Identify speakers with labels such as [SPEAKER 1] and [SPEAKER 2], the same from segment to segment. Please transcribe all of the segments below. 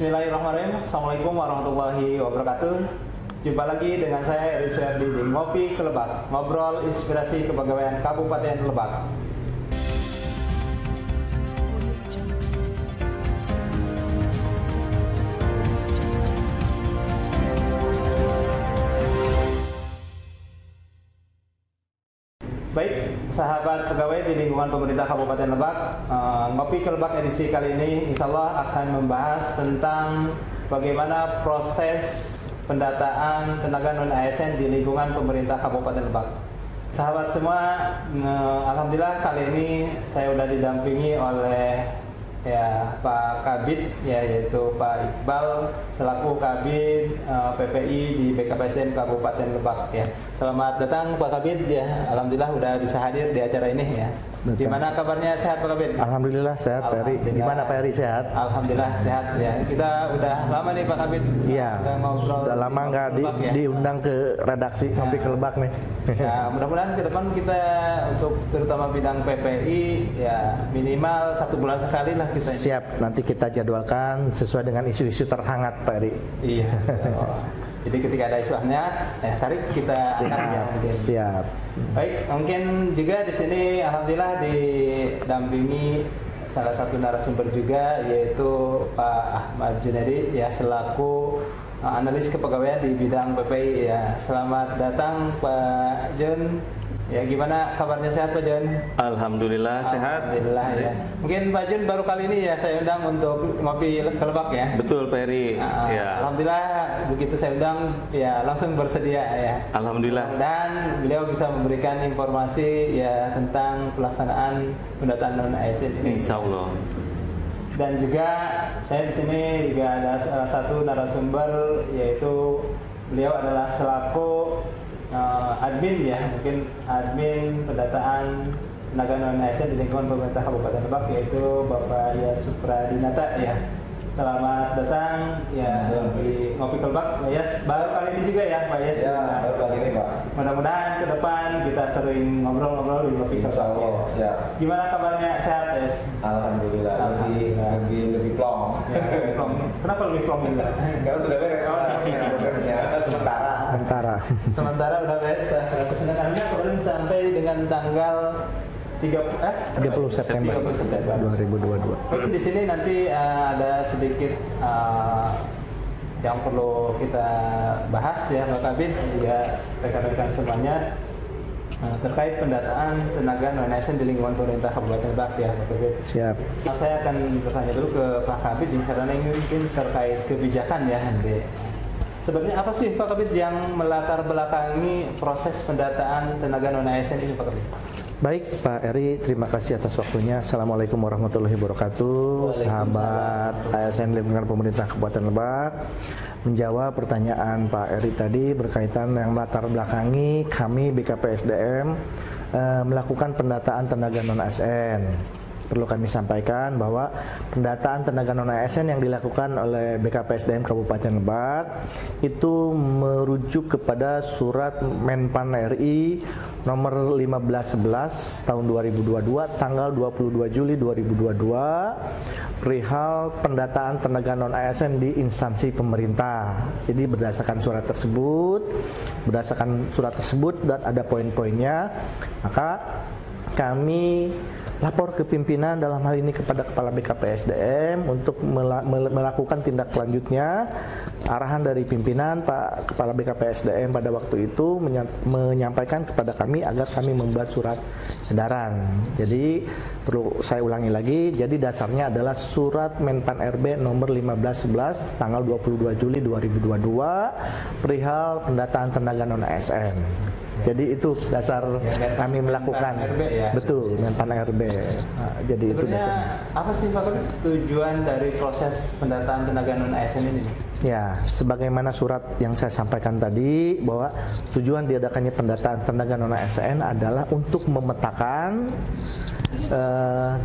[SPEAKER 1] Bismillahirrahmanirrahim. Assalamualaikum warahmatullahi wabarakatuh. Jumpa lagi dengan saya Eri Suherdi di Ngopi ke Lebak, ngobrol inspirasi kepegawaian Kabupaten Lebak. Baik, sahabat pegawai di lingkungan pemerintah Kabupaten Lebak, Ngopi ke Lebak edisi kali ini insya Allah akan membahas tentang bagaimana proses pendataan tenaga non-ASN di lingkungan pemerintah Kabupaten Lebak. Sahabat semua, alhamdulillah kali ini saya sudah didampingi oleh Pak Kabid, yaitu Pak Iqbal selaku Kabid PPI di BKPSDM Kabupaten Lebak. Selamat datang Pak Kabid. Alhamdulillah sudah bisa hadir di acara ini ya. Gimana kabarnya, sehat Pak Kabid?
[SPEAKER 2] Alhamdulillah sehat Pak Eri. Gimana Pak Eri, sehat?
[SPEAKER 1] Alhamdulillah sehat ya. Kita udah lama nih Pak Kabid.
[SPEAKER 2] Iya. Sudah lama nggak diundang ke redaksi Ngopi ke Lebak nih.
[SPEAKER 1] Ya, mudah-mudahan ke depan kita untuk terutama bidang PPI ya minimal 1 bulan sekali lah kita.
[SPEAKER 2] Siap, nanti kita jadwalkan sesuai dengan isu-isu terhangat Pak Eri.
[SPEAKER 1] Iya. Jadi ketika ada isu hangat, tarik kita akan ya.
[SPEAKER 2] Siap.
[SPEAKER 1] Baik, mungkin juga di sini alhamdulillah didampingi salah satu narasumber juga, yaitu Pak Ahmad Junedi ya, selaku analis kepegawaian di bidang PPI ya. Selamat datang Pak Jun. Ya, gimana kabarnya, sehat Pak Jun?
[SPEAKER 3] Alhamdulillah sehat.
[SPEAKER 1] Alhamdulillah ya. Mungkin Pak Jun baru kali ini ya saya undang untuk ngopi ke Lebak ya.
[SPEAKER 3] Betul Pak Eri. Ya.
[SPEAKER 1] Alhamdulillah begitu saya undang ya langsung bersedia ya.
[SPEAKER 3] Alhamdulillah.
[SPEAKER 1] Dan beliau bisa memberikan informasi ya tentang pelaksanaan pendataan non-ASN ini.
[SPEAKER 3] Insya Allah.
[SPEAKER 1] Dan juga saya di sini juga ada salah satu narasumber, yaitu beliau adalah selaku admin ya, mungkin admin pendataan tenaga non-ASN di lingkungan pemerintah Kabupaten Lebak, yaitu Bapak Yas Supradinata ya. Selamat datang ya di Ngopi ke Lebak, Pak Yas. Baru kali ini juga ya Pak Yas.
[SPEAKER 4] Ya, baru kali ini Pak.
[SPEAKER 1] Mudah-mudahan ke depan kita sering ngobrol-ngobrol di Ngopi ke Lebak.
[SPEAKER 4] Ya. Siap.
[SPEAKER 1] Gimana kabarnya, sehat Yas?
[SPEAKER 4] Alhamdulillah. Lebih plong.
[SPEAKER 1] Ya, lebih plong. Kenapa lebih plong juga?
[SPEAKER 4] Karena sudah beres. Prosesnya
[SPEAKER 1] Sementara udah beres. Sebenarnya kemarin sampai dengan tanggal
[SPEAKER 2] 30 September 2022.
[SPEAKER 1] Mungkin di sini nanti ada sedikit yang perlu kita bahas ya Pak Kabid, juga rekan-rekan semuanya terkait pendataan tenaga non-ASN di lingkungan pemerintah Kabupaten Lebak ya Pak Kabid.
[SPEAKER 2] Siap.
[SPEAKER 1] Saya akan bertanya dulu ke Pak Kabid karena ini mungkin terkait kebijakan ya nanti. Sebenarnya apa sih Pak Kabid yang melatar belakangi proses pendataan tenaga non-ASN ini Pak Kabid?
[SPEAKER 2] Baik Pak Eri, terima kasih atas waktunya. Assalamualaikum warahmatullahi wabarakatuh. Sahabat ASN lingkungan pemerintah Kabupaten Lebak, menjawab pertanyaan Pak Eri tadi berkaitan yang melatar belakangi kami BKPSDM melakukan pendataan tenaga non-ASN. Perlu kami sampaikan bahwa pendataan tenaga non-ASN yang dilakukan oleh BKPSDM Kabupaten Lebak itu merujuk kepada surat Menpan RI nomor 1511 tahun 2022 tanggal 22 Juli 2022 perihal pendataan tenaga non-ASN di instansi pemerintah. Jadi berdasarkan surat tersebut dan ada poin-poinnya, maka kami lapor ke pimpinan, dalam hal ini kepada Kepala BKPSDM, untuk melakukan tindak lanjutnya. Arahan dari pimpinan Pak Kepala BKPSDM pada waktu itu menyampaikan kepada kami agar kami membuat surat edaran. Jadi perlu saya ulangi lagi, jadi dasarnya adalah surat Menpan RB nomor 1511 tanggal 22 Juli 2022 perihal pendataan tenaga non-ASN. Jadi itu dasar kami melakukan. Betul, Menpan RB. Jadi itu dasarnya.
[SPEAKER 1] Apa sih Pak tujuan dari proses pendataan tenaga non-ASN ini?
[SPEAKER 2] Ya, sebagaimana surat yang saya sampaikan tadi, bahwa tujuan diadakannya pendataan tenaga non-ASN adalah untuk memetakan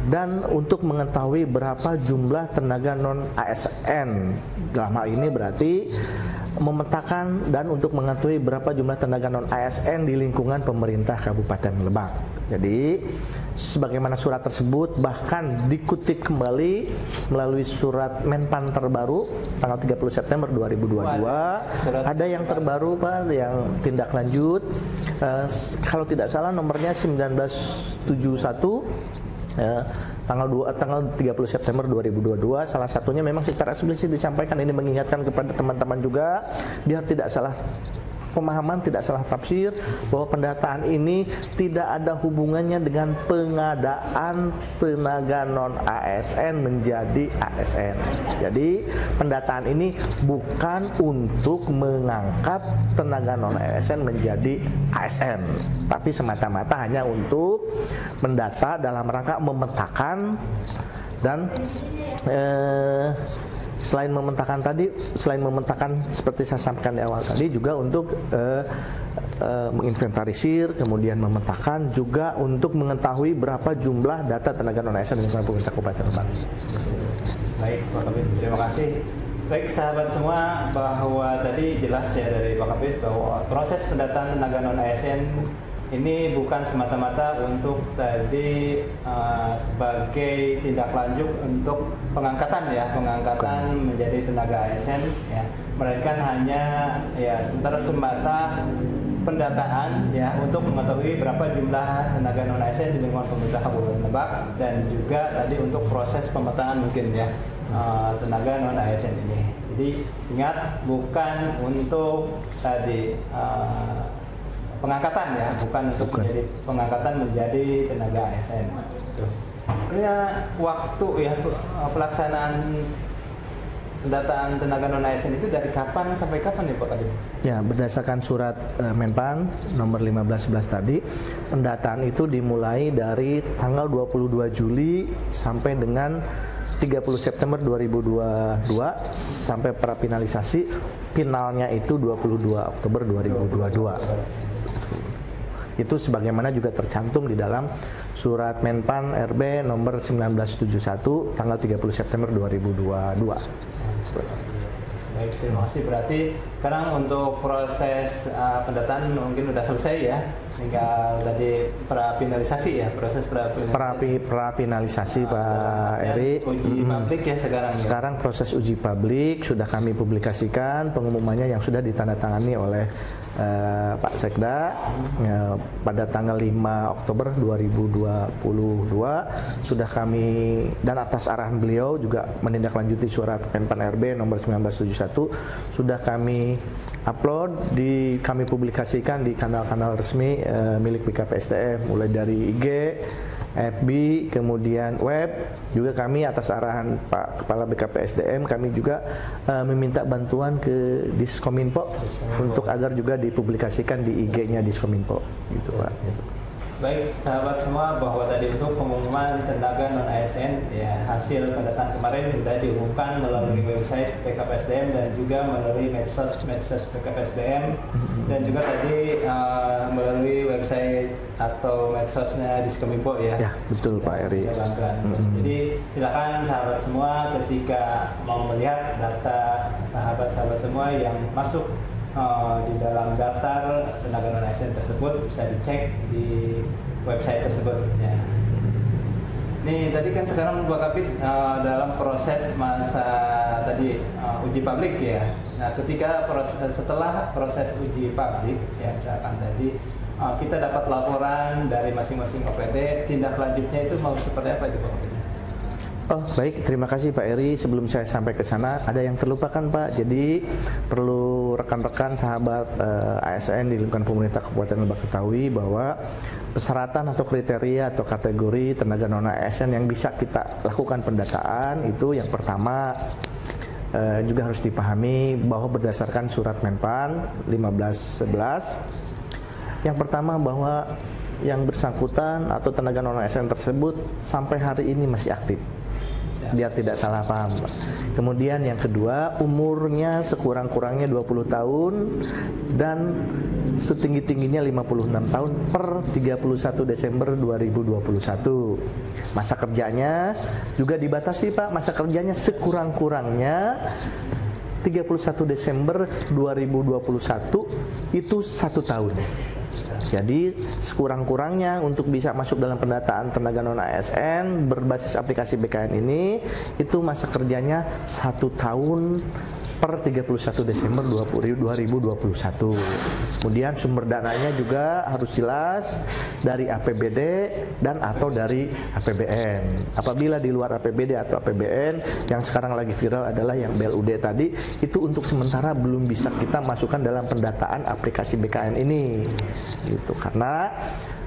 [SPEAKER 2] dan untuk mengetahui berapa jumlah tenaga non-ASN. Dalam hal ini berarti memetakan dan untuk mengetahui berapa jumlah tenaga non-ASN di lingkungan pemerintah Kabupaten Lebak. Jadi sebagaimana surat tersebut bahkan dikutip kembali melalui surat Menpan terbaru tanggal 30 September 2022. Ada yang terbaru Pak, yang tindak lanjut kalau tidak salah nomornya 1971 tanggal 30 September 2022. Salah satunya memang secara eksplisit disampaikan, ini mengingatkan kepada teman-teman juga biar tidak salah pemahaman, tidak salah tafsir, bahwa pendataan ini tidak ada hubungannya dengan pengadaan tenaga non ASN menjadi ASN. Jadi pendataan ini bukan untuk mengangkat tenaga non ASN menjadi ASN, tapi semata-mata hanya untuk mendata dalam rangka memetakan dan selain memetakan seperti saya sampaikan di awal tadi, juga untuk menginventarisir, kemudian memetakan, juga untuk mengetahui berapa jumlah data tenaga non ASN di lingkungan pemerintah Kabupaten Lebak.
[SPEAKER 1] Baik, Pak Kabid, terima kasih. Baik sahabat semua, bahwa tadi jelas ya dari Pak Kabid bahwa proses pendataan tenaga non ASN ini bukan semata-mata untuk tadi sebagai tindak lanjut untuk pengangkatan menjadi tenaga ASN ya, melainkan hanya ya semata pendataan ya untuk mengetahui berapa jumlah tenaga non ASN di lingkungan pemerintah Kabupaten Lebak, dan juga tadi untuk proses pemetaan mungkin ya tenaga non ASN ini. Jadi ingat, bukan untuk tadi pengangkatan ya, bukan untuk menjadi pengangkatan menjadi tenaga ASN. Artinya waktu ya pelaksanaan pendataan tenaga non ASN itu dari kapan sampai kapan ya Pak Kadip?
[SPEAKER 2] Ya, berdasarkan surat Menpan nomor 1511 tadi, pendataan itu dimulai dari tanggal 22 Juli sampai dengan 30 September 2022 sampai prafinalisasi, finalnya itu 22 Oktober 2022. Itu sebagaimana juga tercantum di dalam surat Menpan RB nomor 1971 tanggal 30 September 2022.
[SPEAKER 1] Baik, terima kasih. Berarti sekarang untuk proses pendataan mungkin sudah selesai ya, tinggal tadi prafinalisasi ya, proses prafinalisasi
[SPEAKER 2] Pak Eri.
[SPEAKER 1] Uji publik ya sekarang.
[SPEAKER 2] Sekarang proses uji publik sudah kami publikasikan, pengumumannya yang sudah ditandatangani oleh Pak Sekda pada tanggal 5 Oktober 2022 sudah kami, dan atas arahan beliau juga menindaklanjuti surat Menpan RB nomor 1971 sudah kami upload, kami publikasikan di kanal-kanal resmi milik BKPSDM, mulai dari IG, FB, kemudian web. Juga kami atas arahan Pak Kepala BKPSDM kami juga meminta bantuan ke Diskominfo untuk agar juga dipublikasikan di IG-nya Diskominfo gitu Pak.
[SPEAKER 1] Baik sahabat semua, bahwa tadi untuk pengumuman tenaga non ASN ya, hasil pendataan kemarin sudah diumumkan melalui website BKPSDM dan juga melalui medsos BKPSDM, dan juga tadi melalui website atau medsosnya Diskominfo ya.
[SPEAKER 2] Ya, betul Pak Eri.
[SPEAKER 1] Jadi silakan sahabat semua ketika mau melihat data sahabat-sahabat semua yang masuk di dalam daftar tenaga non ASN tersebut, bisa dicek di website tersebut ya. Nih tadi kan sekarang Pak Kabid dalam proses masa tadi uji publik ya. Nah ketika setelah proses uji publik ya, misalkan tadi kita dapat laporan dari masing-masing OPD, tindak lanjutnya itu mau seperti apa itu Pak Kabid?
[SPEAKER 2] Oh baik, terima kasih Pak Eri. Sebelum saya sampai ke sana, ada yang terlupakan Pak. Jadi perlu rekan-rekan sahabat ASN di lingkungan pemerintah Kabupaten Lebak ketahui bahwa persyaratan atau kriteria atau kategori tenaga non ASN yang bisa kita lakukan pendataan itu, yang pertama juga harus dipahami bahwa berdasarkan surat Menpan 1511, yang pertama bahwa yang bersangkutan atau tenaga non ASN tersebut sampai hari ini masih aktif, biar tidak salah paham. Kemudian yang kedua, umurnya sekurang-kurangnya 20 tahun dan setinggi-tingginya 56 tahun per 31 Desember 2021. Masa kerjanya juga dibatasi Pak, masa kerjanya sekurang-kurangnya 31 Desember 2021 itu 1 tahun. Jadi sekurang-kurangnya untuk bisa masuk dalam pendataan tenaga non ASN berbasis aplikasi BKN ini itu masa kerjanya 1 tahun per 31 Desember 2021. Kemudian sumber dananya juga harus jelas dari APBD dan atau dari APBN. Apabila di luar APBD atau APBN, yang sekarang lagi viral adalah yang BLUD tadi, itu untuk sementara belum bisa kita masukkan dalam pendataan aplikasi BKN ini. Gitu. Karena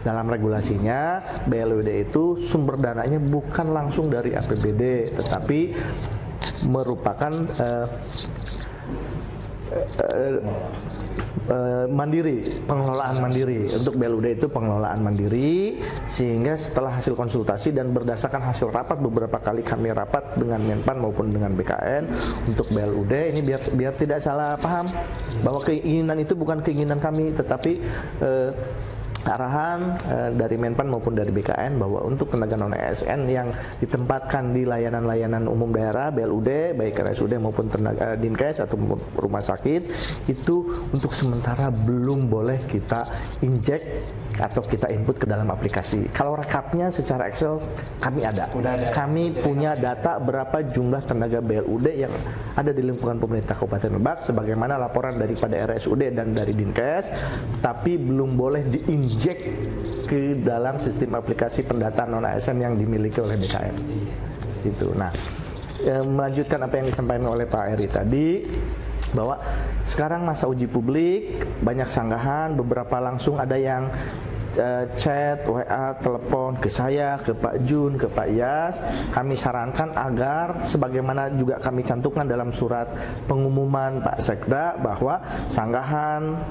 [SPEAKER 2] dalam regulasinya BLUD itu sumber dananya bukan langsung dari APBD, tetapi merupakan mandiri, pengelolaan mandiri. Untuk BLUD itu pengelolaan mandiri, sehingga setelah hasil konsultasi dan berdasarkan hasil rapat beberapa kali kami rapat dengan Menpan maupun dengan BKN untuk BLUD ini biar tidak salah paham bahwa keinginan itu bukan keinginan kami, tetapi arahan dari Menpan maupun dari BKN bahwa untuk tenaga non ASN yang ditempatkan di layanan-layanan umum daerah BLUD baik RSUD maupun tenaga Dinkes atau rumah sakit itu untuk sementara belum boleh kita injek atau kita input ke dalam aplikasi. Kalau rekapnya secara Excel kami ada. Kami punya data berapa jumlah tenaga BLUD yang ada di lingkungan pemerintah Kabupaten Lebak sebagaimana laporan daripada RSUD dan dari Dinkes, tapi belum boleh diinjek ke dalam sistem aplikasi pendataan non ASN yang dimiliki oleh BKN. Gitu. Nah, melanjutkan apa yang disampaikan oleh Pak Eri tadi, bahwa sekarang masa uji publik, banyak sanggahan, beberapa langsung ada yang chat, WA, telepon ke saya, ke Pak Jun, ke Pak Yas. Kami sarankan agar sebagaimana juga kami cantumkan dalam surat pengumuman Pak Sekda bahwa sanggahan,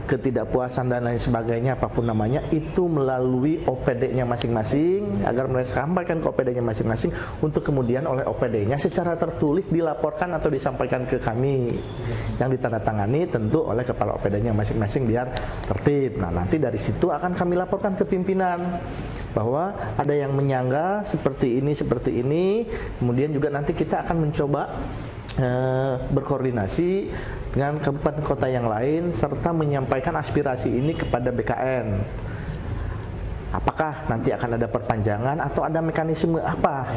[SPEAKER 2] ketidakpuasan dan lain sebagainya apapun namanya itu melalui OPD-nya masing-masing, agar mereka sampaikan ke OPD-nya masing-masing untuk kemudian oleh OPD-nya secara tertulis dilaporkan atau disampaikan ke kami yang ditandatangani tentu oleh kepala OPD-nya masing-masing biar tertib. Nah, nanti dari situ akan kami laporkan ke pimpinan bahwa ada yang menyangga seperti ini, kemudian juga nanti kita akan mencoba berkoordinasi dengan kabupaten kota yang lain serta menyampaikan aspirasi ini kepada BKN. Apakah nanti akan ada perpanjangan atau ada mekanisme apa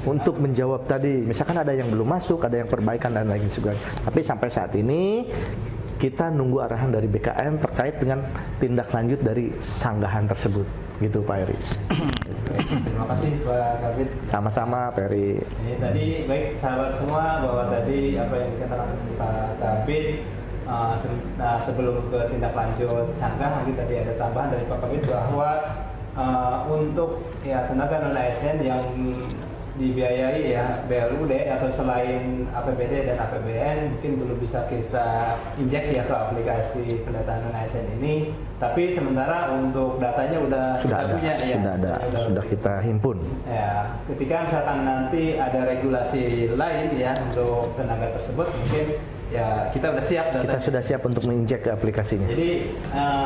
[SPEAKER 2] untuk menjawab tadi? Misalkan ada yang belum masuk, ada yang perbaikan dan lain sebagainya. Tapi sampai saat ini kita nunggu arahan dari BKN terkait dengan tindak lanjut dari sanggahan tersebut. Gitu Pak Eri.
[SPEAKER 1] Terima kasih Pak Kabid.
[SPEAKER 2] Sama-sama Pak Eri.
[SPEAKER 1] Tadi baik sahabat semua bahwa tadi apa yang dikatakan Pak Kabid sebelum ke tindak lanjut sanggah, mungkin tadi ada tambahan dari Pak Kabid bahwa untuk ya tenaga non ASN yang dibiayai ya BLUD atau selain APBD dan APBN mungkin belum bisa kita injek ya ke aplikasi pendataan non ASN ini, tapi sementara untuk datanya
[SPEAKER 2] sudah ada,
[SPEAKER 1] punya,
[SPEAKER 2] sudah kita himpun.
[SPEAKER 1] Ya, ketika misalkan nanti ada regulasi lain ya untuk tenaga tersebut, mungkin ya kita sudah siap datanya.
[SPEAKER 2] Kita sudah siap untuk menginjek ke aplikasinya.
[SPEAKER 1] Jadi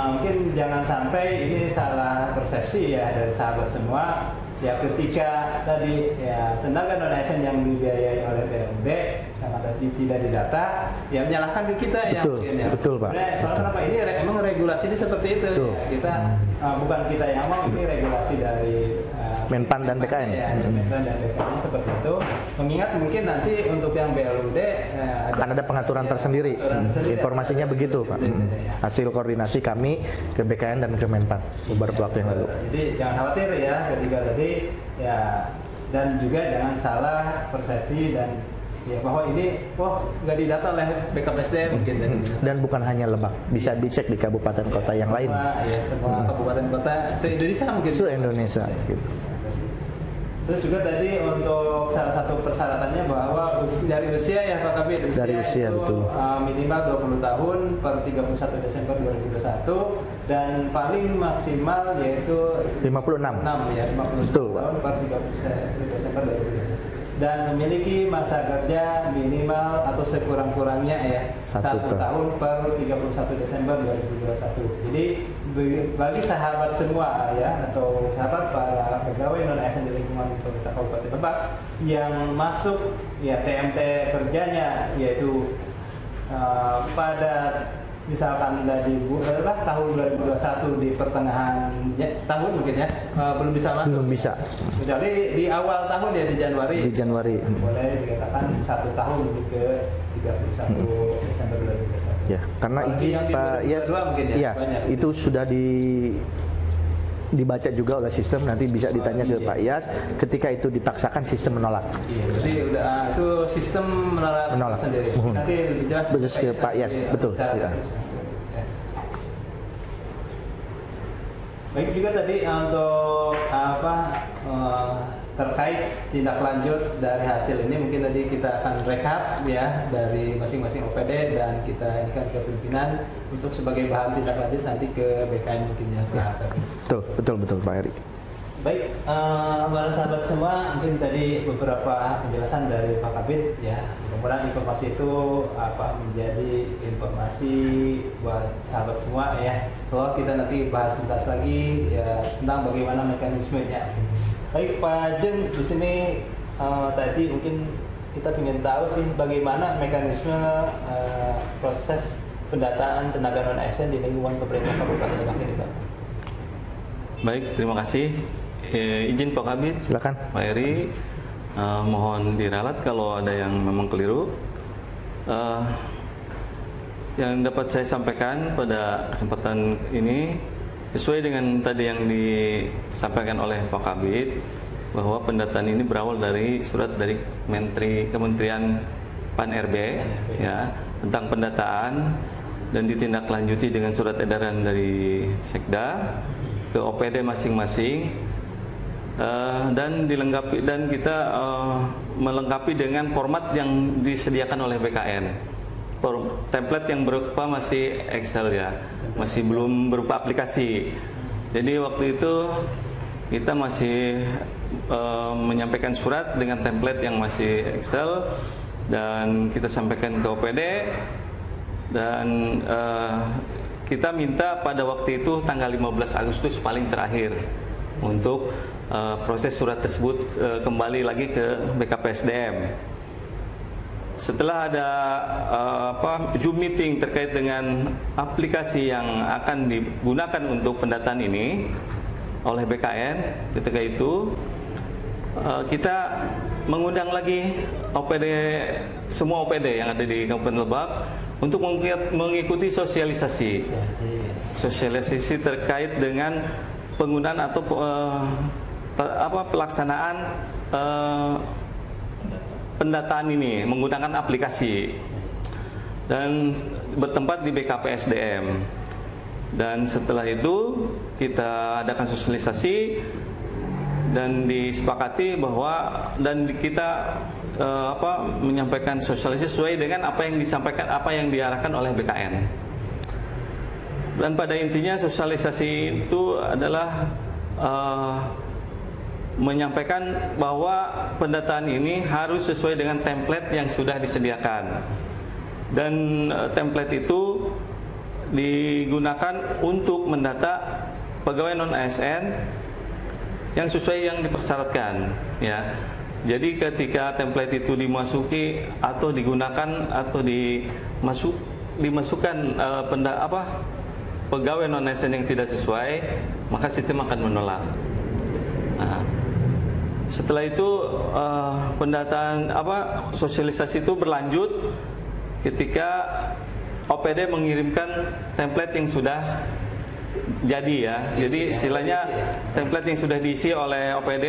[SPEAKER 1] mungkin jangan sampai ini salah persepsi ya dari sahabat semua. Ya ketika tadi ya tenaga non ASN yang dibiayai oleh BLUD sama tadi tidak didata, ya menyalahkan ke kita.
[SPEAKER 2] Betul,
[SPEAKER 1] ya.
[SPEAKER 2] Betul Pak.
[SPEAKER 1] Soalnya kenapa ini emang regulasinya seperti itu. Ya. Kita bukan kita yang mau, ini regulasi dari
[SPEAKER 2] Menpan dan BKN.
[SPEAKER 1] Ya, Menpan dan BKN seperti itu. Mengingat mungkin nanti untuk yang BLUD
[SPEAKER 2] akan ada pengaturan tersendiri. Informasinya begitu Pak. Hasil koordinasi kami ke BKN dan ke Menpan beberapa waktu yang lalu.
[SPEAKER 1] Jadi jangan khawatir ya ketika tadi ya, dan juga jangan salah persepsi dan ya bahwa ini nggak didata oleh BKPSDM mungkin
[SPEAKER 2] dan bukan hanya Lebak, bisa dicek di kabupaten kota yang lain.
[SPEAKER 1] Semua kabupaten kota se-Indonesia mungkin.
[SPEAKER 2] Se-Indonesia gitu.
[SPEAKER 1] Terus juga tadi untuk salah satu persyaratannya bahwa dari usia ya Pak Kabid,
[SPEAKER 2] dari usia itu betul.
[SPEAKER 1] Minimal 20 tahun per 31 Desember 2021 dan paling maksimal yaitu
[SPEAKER 2] 56
[SPEAKER 1] ya, 50
[SPEAKER 2] betul,
[SPEAKER 1] tahun per 31 Desember 2021 dan memiliki masa kerja minimal atau sekurang-kurangnya ya 1 tahun per 31 Desember 2021. Jadi bagi sahabat semua ya atau sahabat para pegawai non ASN di lingkungan pemerintah Kabupaten Lebak yang masuk ya TMT kerjanya yaitu pada misalkan dari tahun 2021 di pertengahan tahun mungkin ya belum bisa masuk.
[SPEAKER 2] Belum bisa.
[SPEAKER 1] Kecuali di awal tahun ya di Januari.
[SPEAKER 2] Di Januari.
[SPEAKER 1] Boleh dikatakan 1 tahun lebih ke 31 Desember 2021.
[SPEAKER 2] Ya, karena izin Pak Iyas, ya, itu sudah dibaca juga oleh sistem, nanti bisa ditanya ke Pak Iyas. Ketika itu dipaksakan, sistem menolak.
[SPEAKER 1] Iya, jadi udah itu sistem menolak sendiri. Nanti lebih jelas
[SPEAKER 2] ke Pak Iyas, betul.
[SPEAKER 1] Baik juga tadi untuk terkait tindak lanjut dari hasil ini, mungkin tadi kita akan rekap ya dari masing-masing OPD dan kita inikan ke pimpinan untuk sebagai bahan tindak lanjut nanti ke BKN mungkin ya Pak.
[SPEAKER 2] Betul Pak Eri.
[SPEAKER 1] Baik, para sahabat semua, mungkin tadi beberapa penjelasan dari Pak Kabid ya. Mudah-mudahan informasi itu menjadi informasi buat sahabat semua ya. Kalau kita nanti bahas tuntas lagi ya tentang bagaimana mekanismenya. Baik Pak Jun, di sini tadi mungkin kita ingin tahu sih bagaimana mekanisme proses pendataan tenaga non-ASN di lingkungan pemerintah Kabupaten Lebak ini Pak.
[SPEAKER 3] Baik, terima kasih. Izin Pak Kabid,
[SPEAKER 2] silakan.
[SPEAKER 3] Pak Eri, mohon diralat kalau ada yang memang keliru. Yang dapat saya sampaikan pada kesempatan ini sesuai dengan tadi yang disampaikan oleh Pak Kabid, bahwa pendataan ini berawal dari surat dari Kementerian Pan-RB ya, tentang pendataan dan ditindaklanjuti dengan surat edaran dari Sekda ke OPD masing-masing, dan dilengkapi, dan kita melengkapi dengan format yang disediakan oleh BKN. Template yang berupa masih Excel ya, masih belum berupa aplikasi. Jadi waktu itu kita masih menyampaikan surat dengan template yang masih Excel dan kita sampaikan ke OPD, dan kita minta pada waktu itu tanggal 15 Agustus paling terakhir untuk proses surat tersebut kembali lagi ke BKPSDM. Setelah ada Zoom meeting terkait dengan aplikasi yang akan digunakan untuk pendataan ini oleh BKN, ketika itu kita mengundang lagi semua OPD yang ada di Kabupaten Lebak untuk mengikuti sosialisasi terkait dengan penggunaan atau pelaksanaan pendataan ini menggunakan aplikasi dan bertempat di BKPSDM. Dan setelah itu kita adakan sosialisasi dan disepakati bahwa kita menyampaikan sosialisasi sesuai dengan apa yang disampaikan, apa yang diarahkan oleh BKN. Dan pada intinya sosialisasi itu adalah menyampaikan bahwa pendataan ini harus sesuai dengan template yang sudah disediakan, dan template itu digunakan untuk mendata pegawai non-ASN yang sesuai yang dipersyaratkan ya. Jadi ketika template itu dimasuki atau digunakan atau dimasukkan pegawai non-ASN yang tidak sesuai, maka sistem akan menolak. Nah, setelah itu pendataan sosialisasi itu berlanjut ketika OPD mengirimkan template yang sudah jadi ya. Jadi istilahnya template yang sudah diisi oleh OPD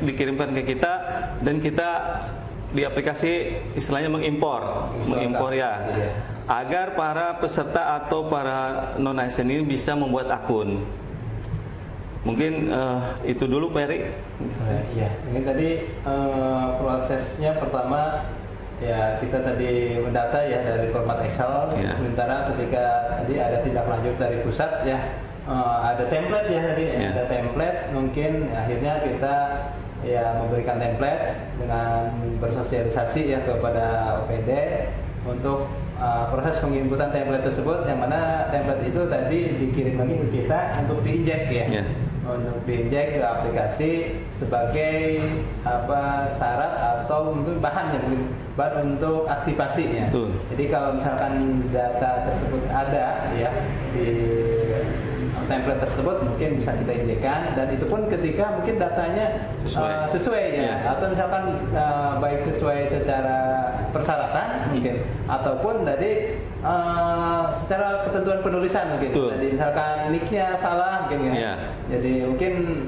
[SPEAKER 3] dikirimkan ke kita, dan kita di aplikasi istilahnya mengimpor ya, agar para peserta atau para non-ASN ini bisa membuat akun. Mungkin itu dulu Pak Eri.
[SPEAKER 1] Iya, ini tadi prosesnya pertama ya, kita tadi mendata ya dari format Excel. Sementara ketika tadi ada tindak lanjut dari pusat ya, ada template ya tadi, ada template. Mungkin akhirnya kita ya memberikan template dengan bersosialisasi ya kepada OPD untuk proses penginputan template tersebut, yang mana template itu tadi dikirim lagi ke kita untuk diinjek ya. untuk diinjek ke aplikasi sebagai syarat atau mungkin bahan untuk aktivasinya.
[SPEAKER 3] Betul.
[SPEAKER 1] Jadi kalau misalkan data tersebut ada ya di template tersebut mungkin bisa kita injekkan, dan itu pun ketika mungkin datanya sesuai ya, atau misalkan baik sesuai secara persyaratan mungkin, ataupun tadi secara ketentuan penulisan mungkin. Jadi misalkan nicknya salah mungkin ya. Jadi mungkin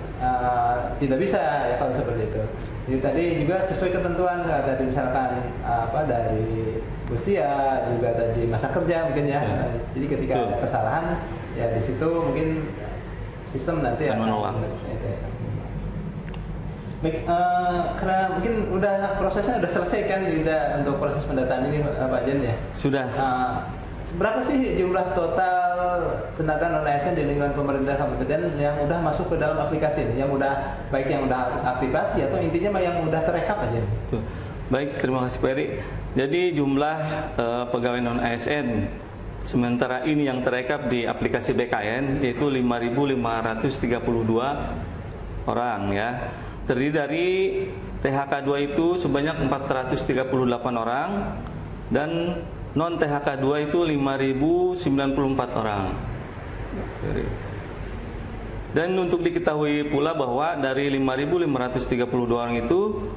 [SPEAKER 1] tidak bisa ya kalau seperti itu. Jadi tadi juga sesuai ketentuan tadi misalkan dari usia, juga tadi masa kerja mungkin ya. Jadi ketika ada kesalahan ya di situ mungkin sistem nanti akan
[SPEAKER 3] menolak.
[SPEAKER 1] Baik, karena mungkin prosesnya udah selesai kan untuk proses pendataan ini Pak Jen ya? Sudah. Berapa sih jumlah total tenaga non-ASN di lingkungan pemerintah kabupaten yang udah masuk ke dalam aplikasi ini, yang udah baik yang udah aktivasi atau intinya yang udah terekap aja?
[SPEAKER 3] Baik, terima kasih Pak Eri. Jadi jumlah pegawai non-ASN sementara ini yang terekap di aplikasi BKN yaitu 5.532 orang ya. Terdiri dari THK 2 itu sebanyak 438 orang dan non THK 2 itu 5.094 orang. Dan untuk diketahui pula bahwa dari 5.532 orang itu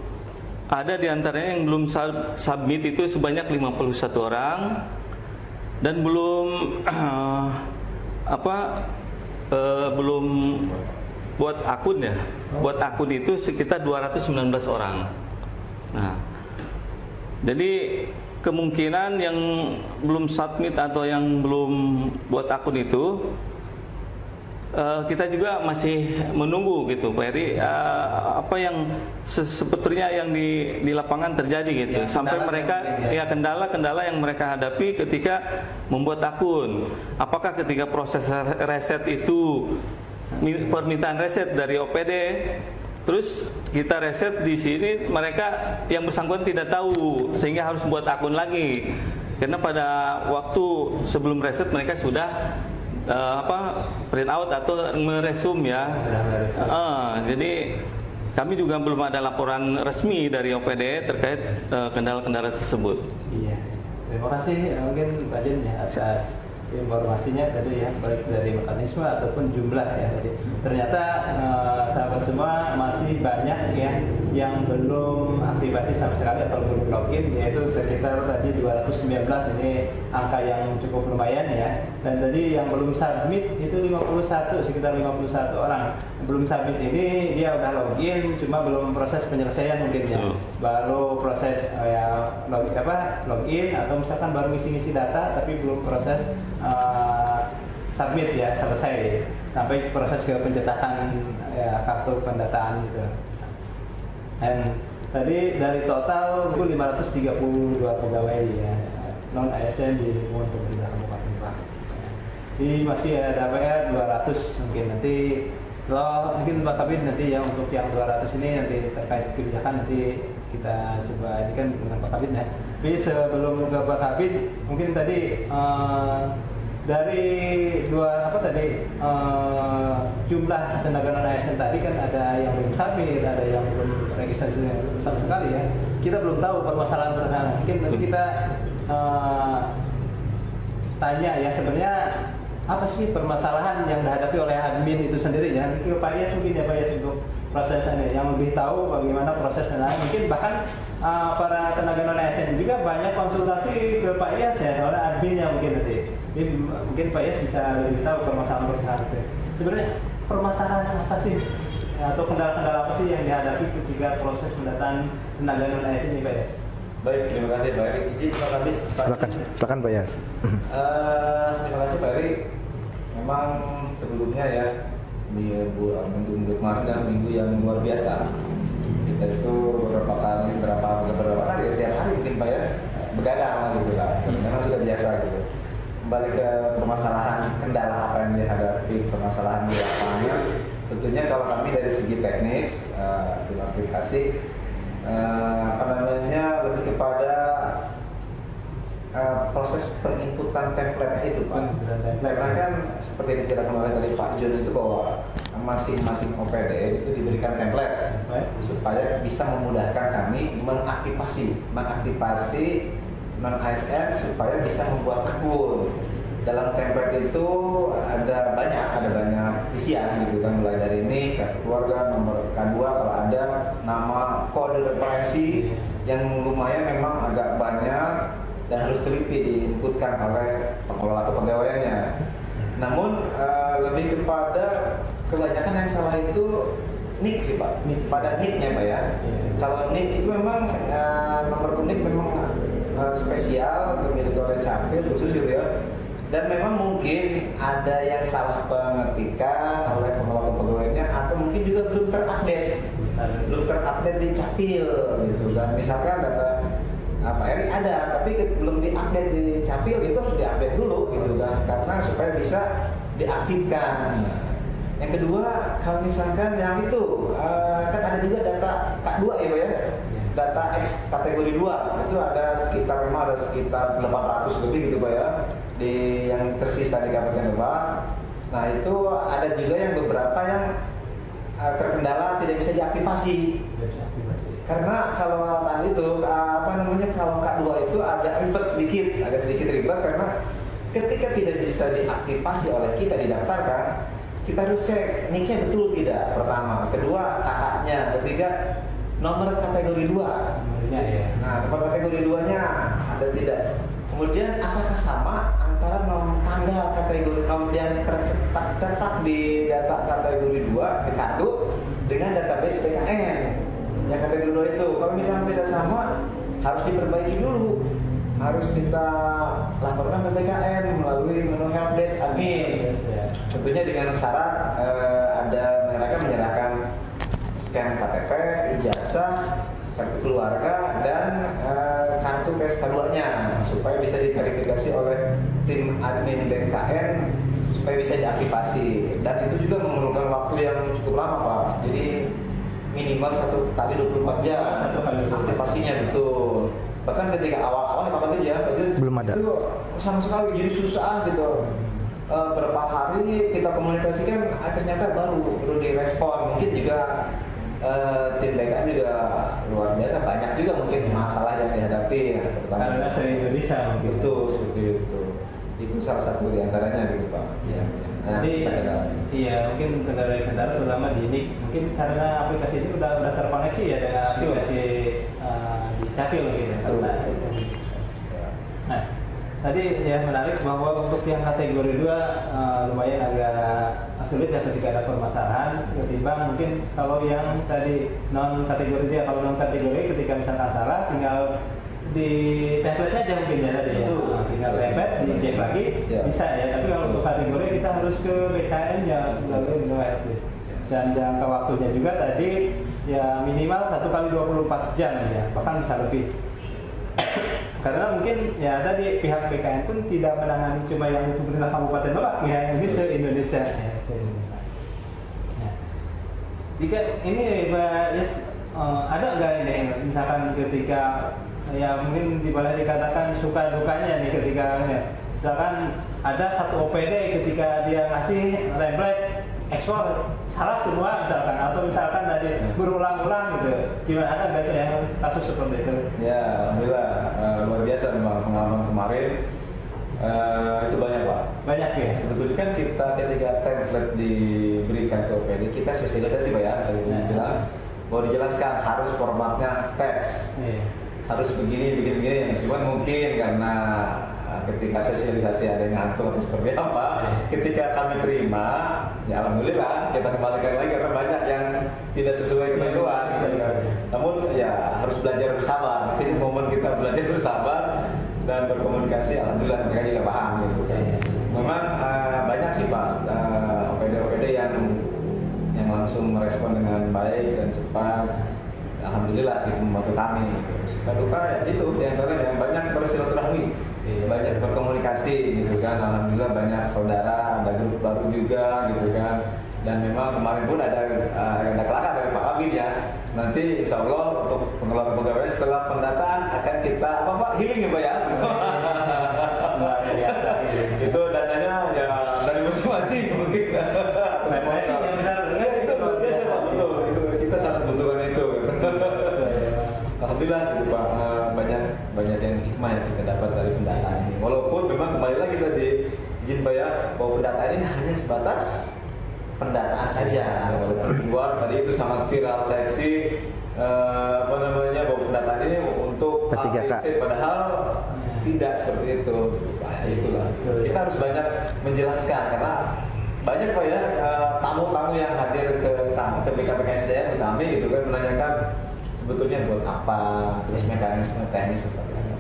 [SPEAKER 3] ada diantaranya yang belum submit itu sebanyak 51 orang. Dan belum belum buat akun ya. Buat akun itu sekitar 219 orang. Nah, jadi kemungkinan yang belum submit atau yang belum buat akun itu kita juga masih menunggu gitu Pak Eri, apa yang sebetulnya yang di lapangan terjadi gitu ya, sampai mereka kendala-kendala yang mereka hadapi ketika membuat akun. Apakah ketika proses reset itu permintaan reset dari OPD, terus kita reset di sini mereka yang bersangkutan tidak tahu sehingga harus buat akun lagi. Karena pada waktu sebelum reset mereka sudah print out atau meresum ya. Jadi kami juga belum ada laporan resmi dari OPD terkait kendala-kendala tersebut.
[SPEAKER 1] Iya. Terima kasih mungkin Pak Jen ya atas informasinya tadi ya, baik dari mekanisme ataupun jumlah ya tadi. Ternyata sahabat semua masih banyak ya yang belum aktivasi sama sekali atau belum login, yaitu sekitar tadi 219, ini angka yang cukup lumayan ya. Dan tadi yang belum submit itu 51, sekitar 51 orang. Belum submit ini dia udah login, cuma belum proses penyelesaian mungkin ya. Baru proses login atau misalkan baru ngisi-ngisi data tapi belum proses submit ya, selesai sampai proses ke pencetakan ya, kartu pendataan gitu. Dan tadi dari total 532 pegawai ya non ASN di lingkungan pemerintah Kabupaten Lebak. Jadi masih ada PR 200 mungkin nanti. Kalau mungkin Pak Kabid nanti ya untuk yang 200 ini nanti terkait kebijakan nanti kita coba ini kan dengan Pak Kabid ya. Tapi sebelum ke Pak Kabid mungkin tadi dari jumlah tenaga non ASN tadi kan ada yang belum submit, ada yang belum registrasi sama sekali ya. Kita belum tahu permasalahan. Mungkin nanti kita tanya ya sebenarnya apa sih permasalahan yang dihadapi oleh admin itu sendiri ya. Nanti Pak Yas mungkin ya Pak Yas untuk prosesnya yang lebih tahu bagaimana proses penanganan. Mungkin bahkan para tenaga non ASN juga banyak konsultasi ke Pak Yas ya, oleh adminnya mungkin nanti. Jadi mungkin Pak Yas bisa lebih tahu permasalahan itu. Sebenarnya permasalahan apa sih atau kendala-kendala apa sih yang dihadapi ketika proses pendataan tenaga non ASN ini Pak Yas?
[SPEAKER 4] Baik, terima kasih Pak Eri. Izin Pak Kabid.
[SPEAKER 2] Silakan Pak Yas.
[SPEAKER 4] Terima kasih Pak Eri. Memang sebelumnya ya di minggu kemarin adalah minggu yang luar biasa. Kita itu beberapa kali tiap hari mungkin Pak ya begadang gitu lah. Memang sudah biasa gitu. Kembali ke permasalahan kendala apa yang dihadapi, permasalahan di lapangan. Tentunya kalau kami dari segi teknis di aplikasi lebih kepada proses penginputan template itu Pak. Karena kan seperti dijelaskan oleh tadi Pak Jun itu bahwa masing-masing OPD itu diberikan template supaya bisa memudahkan kami mengaktifasi non-ASN supaya bisa membuat akun. Dalam template itu ada banyak isian gitu kan, mulai dari nik, kartu keluarga, nomor K2 kalau ada, nama, kode referensi yang lumayan memang agak banyak dan harus teliti diinputkan oleh pengelola kepegawaiannya. Namun lebih kepada kebanyakan yang salah itu nik sih Pak, pada niknya Pak ya. Kalau nik itu memang nomor unik memang spesial dimiliki oleh Capil khusus gitu ya. Dan memang mungkin ada yang salah pengetikan oleh pengelola kepegawaiannya atau mungkin juga belum terupdate di Capil gitu kan. Misalkan data Eri ada tapi belum diupdate di Capil, itu harus diupdate dulu gitu kan, karena supaya bisa diaktifkan. Yang kedua, kalau misalkan yang itu kan ada juga data K2 ya Pak ya, data X kategori 2 itu memang ada sekitar 800 lebih gitu Pak ya, di yang tersisa di Kabupaten Lebak. Nah itu ada juga yang beberapa yang terkendala tidak bisa diaktifasi. Karena kalau tadi itu kalau K2 itu agak sedikit ribet karena ketika tidak bisa diaktifasi oleh kita didaftarkan, kita harus cek niknya betul tidak, pertama, kedua kakaknya, ketiga nomor kategori 2. Nah, nomor kategori 2-nya ada tidak? Kemudian apakah sama antara nomor tanggal kategori yang tercetak di data kategori 2 di kartu dengan database PKN yang kategori 2 itu? Kalau misalnya tidak sama, harus diperbaiki dulu. Harus kita laporkan ke PKN melalui menu helpdesk admin. Tentunya dengan syarat mereka menyerahkan scan KTP, ijazah, kartu keluarga, dan kartu tes K2-nya supaya bisa diverifikasi oleh tim admin BKN supaya bisa diaktifasi. Dan itu juga memerlukan waktu yang cukup lama Pak. Jadi minimal 1 kali 24 jam aktifasinya betul. Bahkan ketika awal-awal Pak Kabit ya,
[SPEAKER 2] belum ada.
[SPEAKER 4] Itu sama sekali jadi susah gitu. Berapa hari kita komunikasikan, ternyata baru direspon. Mungkin juga tim BKN juga luar biasa, banyak juga mungkin masalah yang dihadapi
[SPEAKER 1] karena se-Indonesia
[SPEAKER 4] itu seperti itu. Itu salah satu diantaranya gitu Pak.
[SPEAKER 1] Ya.
[SPEAKER 4] Nah,
[SPEAKER 1] Jadi iya mungkin kendala terutama di NIK, mungkin karena aplikasi ini udah terkoneksi ya dengan aplikasi di Capil gitu. Nah, tadi ya menarik bahwa untuk yang kategori 2 lumayan agak sulit ya ketika ada permasalahan ketimbang mungkin kalau yang tadi non kategori dia. Kalau non kategori ketika misalkan salah tinggal di template aja mungkin ya tadi ya. Tinggal template dicek lagi bisa ya. Tapi kalau untuk kategori kita harus ke BKN ya melalui helpdesk. Dan jangka waktunya juga tadi ya minimal 1 kali 24 jam ya, bahkan bisa lebih. Karena mungkin ya tadi pihak BKN pun tidak menangani cuma yang pemerintah Kabupaten Lebak ya, ini se-Indonesia ya, se-Indonesia. Ya. Jika ini Pak Yes, ada nggak ini misalkan ketika ya mungkin boleh dikatakan suka dukanya nih ketika ya, misalkan ada satu OPD ketika dia ngasih template ekspor salah semua misalkan, atau misalkan tadi berulang-ulang gitu, gimana, ada nggak yang kasus seperti itu?
[SPEAKER 4] Ya, alhamdulillah luar biasa memang pengalaman kemarin. Itu banyak Pak.
[SPEAKER 1] Banyak ya.
[SPEAKER 4] Sebetulnya kan kita ketika template diberikan ke OPD, kita sosialisasi Pak ya, tadi bilang mau dijelaskan harus formatnya teks, harus begini. Cuman mungkin karena ketika sosialisasi ada yang ngantuk atau seperti apa, ketika kami terima, ya alhamdulillah kita kembalikan lagi karena banyak yang tidak sesuai ketentuan. Namun ya harus belajar bersabar. Sini momen kita belajar bersabar dan berkomunikasi, alhamdulillah mereka juga paham gitu. Memang banyak sih Pak OPD-OPD yang langsung merespon dengan baik dan cepat. Alhamdulillah itu membantu kami. Suka duka ya itu diantaranya yang banyak bersilaturahmi, banyak berkomunikasi gitu kan. Alhamdulillah banyak saudara, ada grup baru juga gitu kan. Dan memang kemarin pun ada kelakar dari Pak Kabit ya. Nanti insya Allah untuk pengelola kepegawaian setelah pendataan akan kita healing ya Pak ya. Itu dananya ya dari masing-masing mungkin. data ini hanya sebatas pendataan saja. Buat tadi itu sangat viral seksi bahwa pendataan ini untuk ABC, padahal tidak seperti itu. Nah, itulah kita harus banyak menjelaskan karena banyak Pak ya tamu-tamu yang hadir ke BKPKSDM ke kami gitu kan menanyakan sebetulnya buat apa, terus mekanisme teknis seperti apa.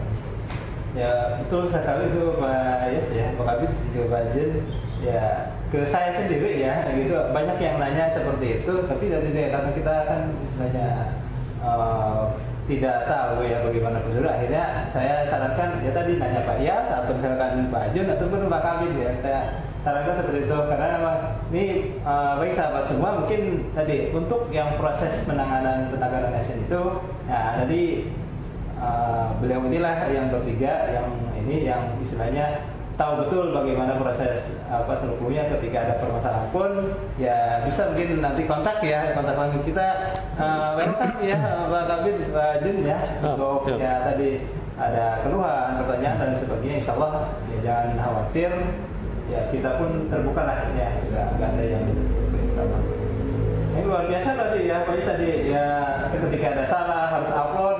[SPEAKER 1] Ya betul sekali itu Pak Yes ya, Pak Kabit juga Pak Jun. Ya ke saya sendiri ya gitu banyak yang nanya seperti itu, tapi karena kita kan istilahnya tidak tahu ya bagaimana prosedur, akhirnya saya sarankan ya tadi nanya Pak Yas atau misalkan Pak Jun ataupun Pak Kabit ya, saya sarankan seperti itu karena memang ini baik sahabat semua mungkin tadi untuk yang proses penanganan ASN itu ya tadi beliau inilah yang bertiga yang ini yang istilahnya tahu betul bagaimana proses seluk-beluknya ketika ada permasalahan pun ya bisa mungkin nanti kontak langsung kita welcome ya Pak Kabit, Pak Jun ya untuk ya tadi ada keluhan, pertanyaan dan sebagainya, insya Allah ya jangan khawatir ya kita pun terbuka lah ya nggak ada yang insya Allah. Ini luar biasa tadi ya Pak tadi ya ketika ada salah harus upload,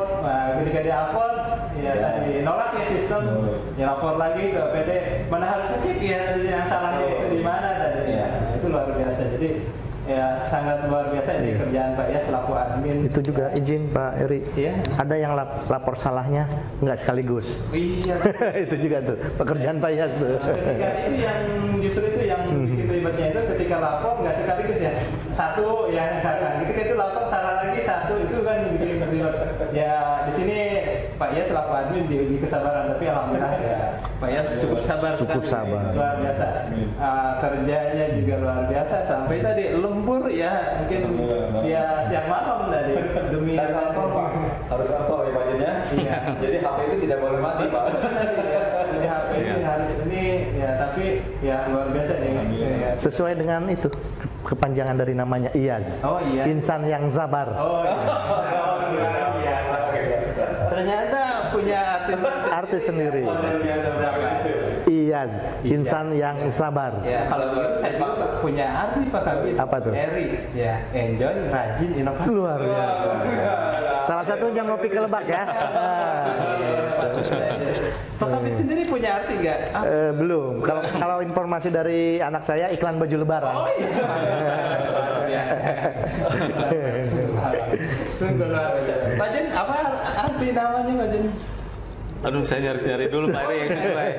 [SPEAKER 1] ketika dia upload ya tadi nolak ya sistem ya lapor lagi ke PT mana harus ngecek ya yang salahnya itu di mana tadi ya itu luar biasa. Jadi ya sangat luar biasa ini kerjaan Pak ya selaku admin.
[SPEAKER 2] Itu juga izin Pak Eri.
[SPEAKER 1] Iya.
[SPEAKER 2] Ada yang lapor salahnya nggak sekaligus.
[SPEAKER 1] Iya.
[SPEAKER 2] Itu juga tuh pekerjaan Pak Yas tuh.
[SPEAKER 1] Ketika itu yang justru itu yang bikin ribetnya itu ketika lapor nggak sekaligus ya satu ya misalkan ketika itu lapor salah lagi satu itu kan bikin ribet. Ya di sini Pak Yas selaku admin diuji kesabaran tapi alhamdulillah ya Pak Yas cukup sabar.
[SPEAKER 2] Cukup sabar.
[SPEAKER 1] Luar biasa. Kerjanya juga luar biasa sampai tadi lembur ya mungkin ya siang malam tadi demi
[SPEAKER 4] kantor Pak harus kantor ya bajunya.
[SPEAKER 1] Iya.
[SPEAKER 4] Jadi HP itu tidak boleh mati Pak.
[SPEAKER 1] Jadi HP ini harus ini ya tapi ya luar biasa nih. Ya.
[SPEAKER 2] Sesuai dengan itu kepanjangan dari namanya Iyaz.
[SPEAKER 1] Oh iya.
[SPEAKER 2] Insan yang sabar.
[SPEAKER 1] Oh iya. Ternyata punya artis
[SPEAKER 2] sendiri. Iyaz, insan yang sabar.
[SPEAKER 1] Ya, kalau begitu saya juga punya arti Pak Kabit.
[SPEAKER 2] Apa tuh?
[SPEAKER 1] Eri, ya, enjoy, rajin, inovatif.
[SPEAKER 2] Luar biasa. Salah satunya ngopi ke Lebak ya.
[SPEAKER 1] Pak Kabit sendiri punya arti nggak?
[SPEAKER 2] Belum. Kalau informasi dari anak saya iklan baju Lebaran.
[SPEAKER 1] Oh iya. Sungguh luar biasa. Pak Jun, apa arti namanya Pak Jun?
[SPEAKER 3] Aduh, saya nyari dulu Pak Eri yang sesuai.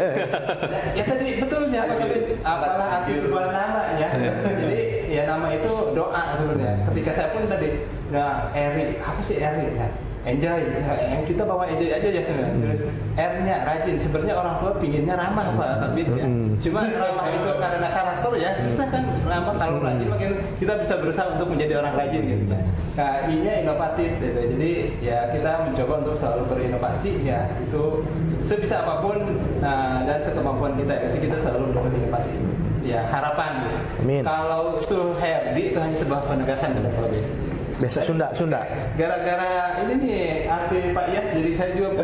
[SPEAKER 1] Ya tadi betulnya Pak Kabit, apalah arti sebuah nama ya. Jadi ya nama itu doa sebenarnya. Ketika saya pun tadi, nah Eri, apa sih Eri? Ya, enjoy, yang kita bawa enjoy aja ya sebenarnya. Terus R-nya rajin, sebenarnya orang tua pinginnya ramah Pak Kabit ya. Cuma ramah itu karena karakter ya, susah kan ramah kalau rajin makin kita bisa berusaha untuk menjadi orang rajin gitu ya. Nah, I-nya inovatif gitu. Jadi ya kita mencoba untuk selalu berinovasi ya, itu sebisa apapun dan sekemampuan kita, jadi kita selalu berinovasi. Ya harapan.
[SPEAKER 2] Amin.
[SPEAKER 1] Kalau Suherdi itu hanya sebuah penegasan ke depan.
[SPEAKER 2] Biasa Sunda.
[SPEAKER 1] Gara-gara ini nih arti Pak Yas jadi saya juga.